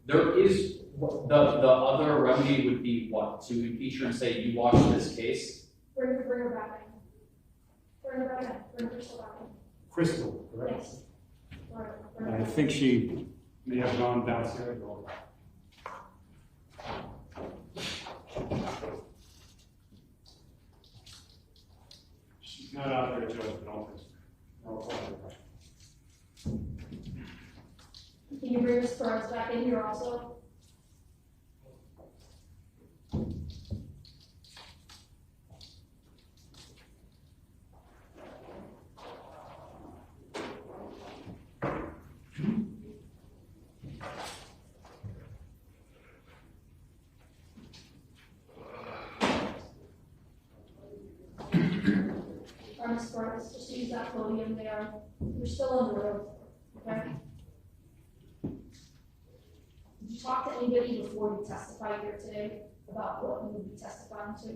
There is, the other remedy would be what? To impeach her and say, you watched this case? Bring her back in. Bring her back in. Bring Crystal back in. Crystal, correct? Yes. I think she may have gone downstairs. She's not out there, Judge, but no. Can you bring Miss Perez back in here also? Miss Perez, just use that podium there. You're still on the road, okay? Did you talk to anybody before you testified here today about what you would be testifying to?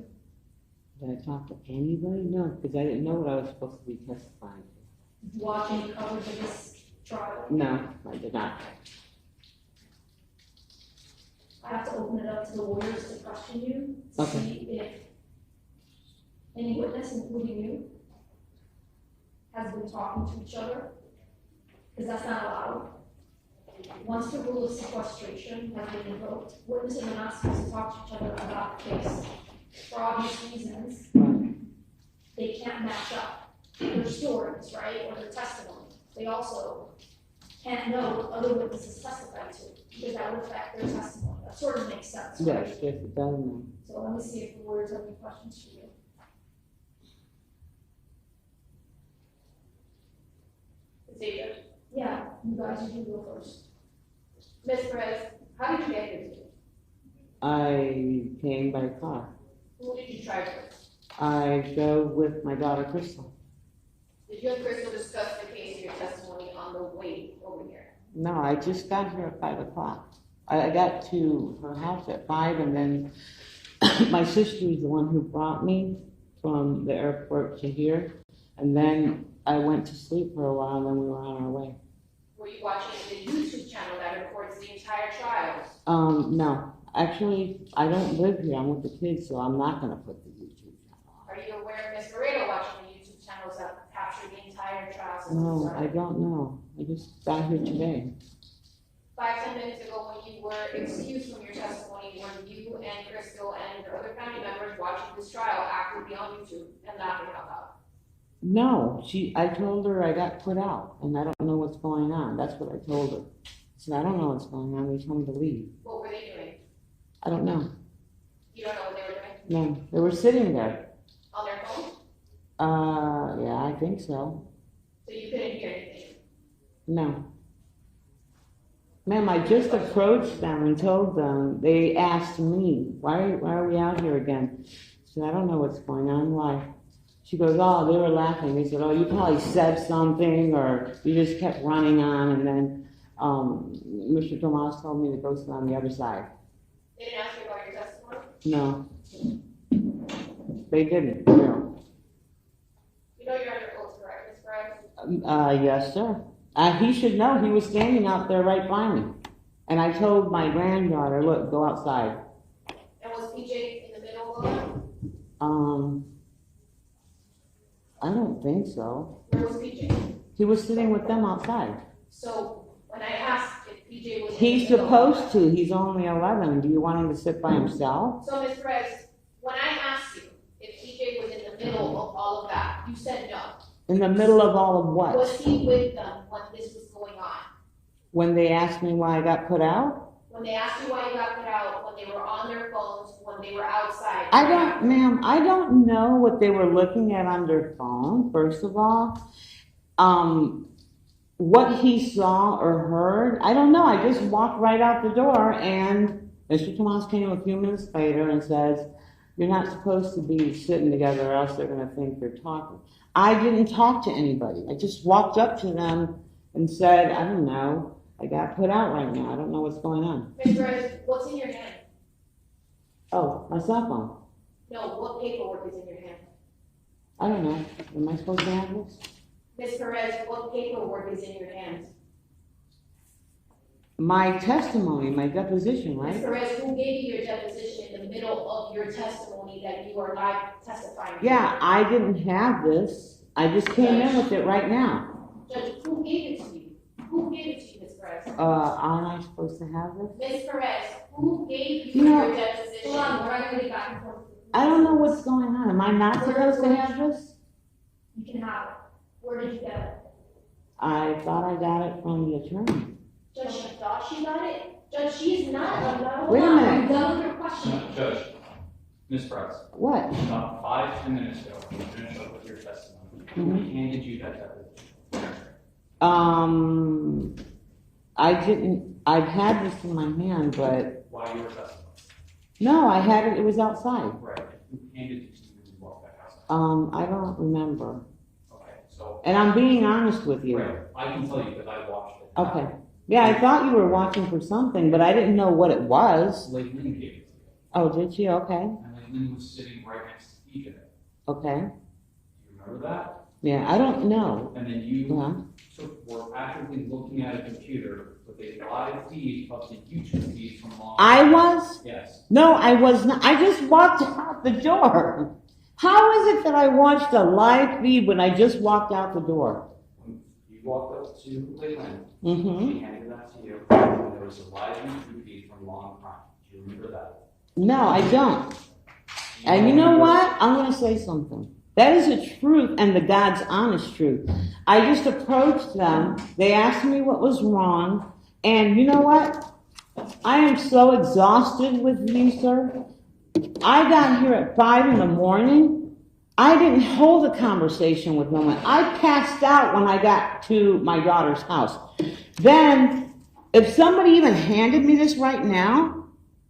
Did I talk to anybody? No, because I didn't know what I was supposed to be testifying to. Did you watch any coverage of this trial? No, I did not. I have to open it up to the lawyers to question you, to Okay. see if any witness, including you, has been talking to each other, because that's not allowed. Once the rule of sequestration has been invoked, witnesses are not supposed to talk to each other about the case. For obvious reasons, they can't match up their stories, right, or their testimony. They also can't know what other witnesses testified to, because that would affect their testimony. That sort of makes sense, right? Yes, yes, it does. So let me see if the lawyers have any questions for you. David. Yeah, you guys, you can go first. Miss Perez, how did you get here today? I came by car. Who did you drive with? I drove with my daughter Crystal. Did you and Crystal discuss the case in your testimony on the way over here? No, I just got here at 5 o'clock. I got to her house at 5, and then my sister is the one who brought me from the airport to here, and then I went to sleep for a while, and then we were on our way. Were you watching the YouTube channel that records the entire trial? No. Actually, I don't live here. I'm with the kids, so I'm not going to put the YouTube channel on. Are you aware of Miss Perez watching the YouTube channels that capture the entire trial? No, I don't know. I just got here today. 5-10 minutes ago, when you were excused from your testimony, were you and Crystal and your other family members watching this trial actively on YouTube and laughing out loud? No, I told her I got put out, and I don't know what's going on. That's what I told her. I said, I don't know what's going on. They told me to leave. What were they doing? I don't know. You don't know what they were doing? No, they were sitting there. On their phone? Yeah, I think so. So you couldn't hear anything? No. Ma'am, I just approached them and told them, they asked me, why are we out here again? I said, I don't know what's going on. Why? She goes, oh, they were laughing. They said, oh, you probably said something, or you just kept running on, and then Mr. Tomas told me to go sit on the other side. They didn't ask you about your testimony? No. They didn't, no. You know you're under oath, correct, Miss Perez? Yes, sir. He should know. He was standing out there right by me. And I told my granddaughter, look, go outside. And was PJ in the middle of them? I don't think so. Where was PJ? He was sitting with them outside. So when I asked if PJ was He's in the middle, supposed to. He's only 11. Do you want him to sit by himself? So Miss Perez, when I asked you if PJ was in the middle of all of that, you said no. In the middle of all of what? Was he with them when this was going on? When they asked me why I got put out? When they asked you why you got put out, when they were on their phones, when they were outside? Ma'am, I don't know what they were looking at on their phone, first of all. What he saw or heard, I don't know. I just walked right out the door, and Mr. Tomas came a few minutes later and says, you're not supposed to be sitting together or else they're going to think you're talking. I didn't talk to anybody. I just walked up to them and said, I don't know. I got put out right now. I don't know what's going on. Miss Perez, what's in your hand? Oh, my cell phone. No, what paperwork is in your hand? I don't know. Am I supposed to have this? Miss Perez, what paperwork is in your hand? My testimony, my deposition, Miss right? Perez, who gave you your deposition in the middle of your testimony that you are live testifying? Yeah, I didn't have this. I just came in with it right now. Judge, who gave it to you? Who gave it to you, Miss Perez? Aren't I supposed to have this? Miss Perez, who gave you No. your deposition? Hold on, we're not gonna get back and forth. I don't know what's going on. Am I not supposed to have this? You can have it. Where did you get it? I thought I got it from the attorney. Judge, she thought she got it? Judge, she is not. Wait a minute. I'm done with your question. No, Judge, Miss Perez, What? about 5-10 minutes ago, you finished up with your testimony. Who handed you that deposition? I didn't, I've had this in my hand, but, While you were testifying? no, I had it, it was outside. Right. Who handed it to you when you walked that house? I don't remember. Okay, so. And I'm being honest with you. Right, I can tell you that I watched it. Okay. Yeah, I thought you were watching for something, but I didn't know what it was. Lady Lynn gave it to you. Oh, did she? Okay. And Lady Lynn was sitting right next to each of it. Okay. Do you remember that? Yeah, I don't know. And then you Yeah. were actively looking at a computer with a live feed of the YouTube feed from long. I was? Yes. No, I was not. I just walked out the door. How is it that I watched a live feed when I just walked out the door? When you walked up to Lady Lynn, Mm-hmm. she handed that to you, and there was a live YouTube feed from Long Crime. Do you remember that? No, I don't. And you know what? I'm going to say something. That is the truth and the God's honest truth. I just approached them. They asked me what was wrong. And you know what? I am so exhausted with you, sir. I got here at 5 in the morning. I didn't hold a conversation with no one. I passed out when I got to my daughter's house. Then, if somebody even handed me this right now,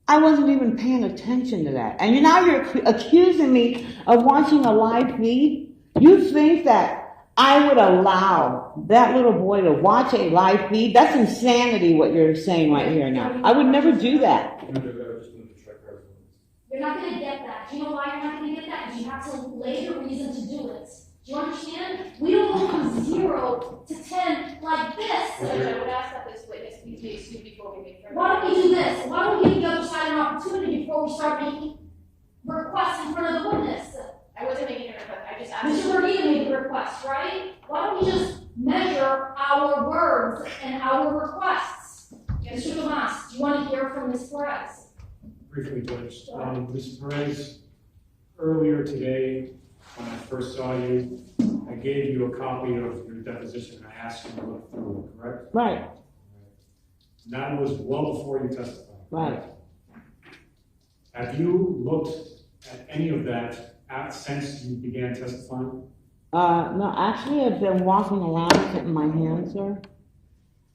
I wasn't even paying attention to that. And now you're accusing me of watching a live feed? You think that I would allow that little boy to watch a live feed? That's insanity what you're saying right here now. I would never do that. You're not gonna get that. Do you know why you're not gonna get that? Because you have to lay the reason to do it. Do you understand? We don't go from 0 to 10 like this. Judge, I would ask that this witness please be excused before we make further. Why don't we do this? Why don't we give the other side an opportunity before we start making requests in front of the witness? I wasn't making a request, I just asked. Mr. Rodriguez made the request, right? Why don't we just measure our words and our requests? Mr. Tomas, do you want to hear from Ms. Perez? Briefly, Judge, Miss Perez, earlier today, when I first saw you, I gave you a copy of your deposition. I asked you to look through it, correct? Right, And that was well before you testified. right. Have you looked at any of that since you began testifying? No, actually, I've been walking around with it in my hand, sir.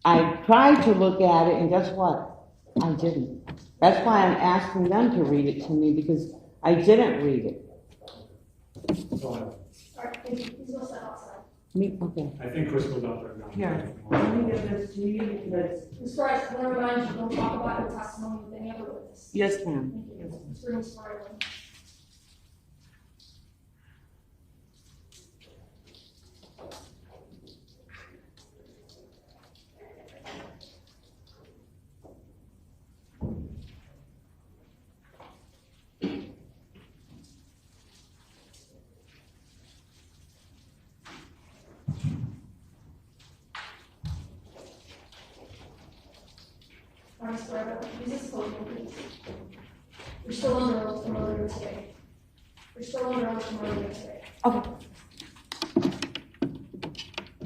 I tried to look at it, and guess what? I didn't. That's why I'm asking them to read it to me, because I didn't read it. That's all I have. All right, thank you. Please go step outside. Me, okay. I think Crystal's out there now. Here. Let me give this to you, because... Ms. Perez, I want to remind you, don't talk about your testimony with any other witness. Yes, ma'am. Thank you. Ms. Perez, sorry. Ms. Perez, please disclose, please. You're still under oath from earlier today. You're still under oath from earlier today. Okay.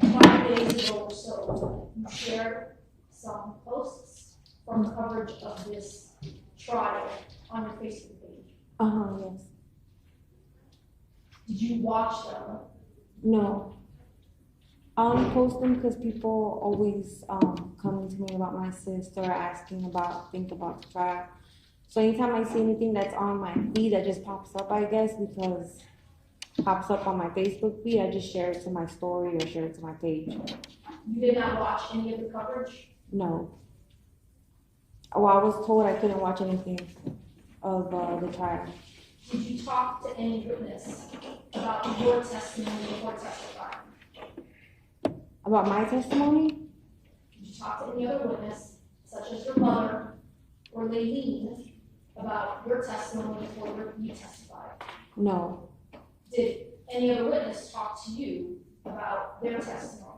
5 days ago or so, you shared some posts from coverage of this trial on your Facebook page. Yes. Did you watch them? No. Post them because people always coming to me about my sister, asking about the trial. So anytime I see anything that's on my feed that just pops up, I guess, because pops up on my Facebook feed, I just share it to my story or share it to my page. You did not watch any of the coverage? No. Well, I was told I couldn't watch anything of the trial. Did you talk to any witness about your testimony before testifying? About my testimony? Did you talk to any other witness, such such as your mother or Leilene, about your testimony before you testified? No, Did any other witness talk to you about their testimony?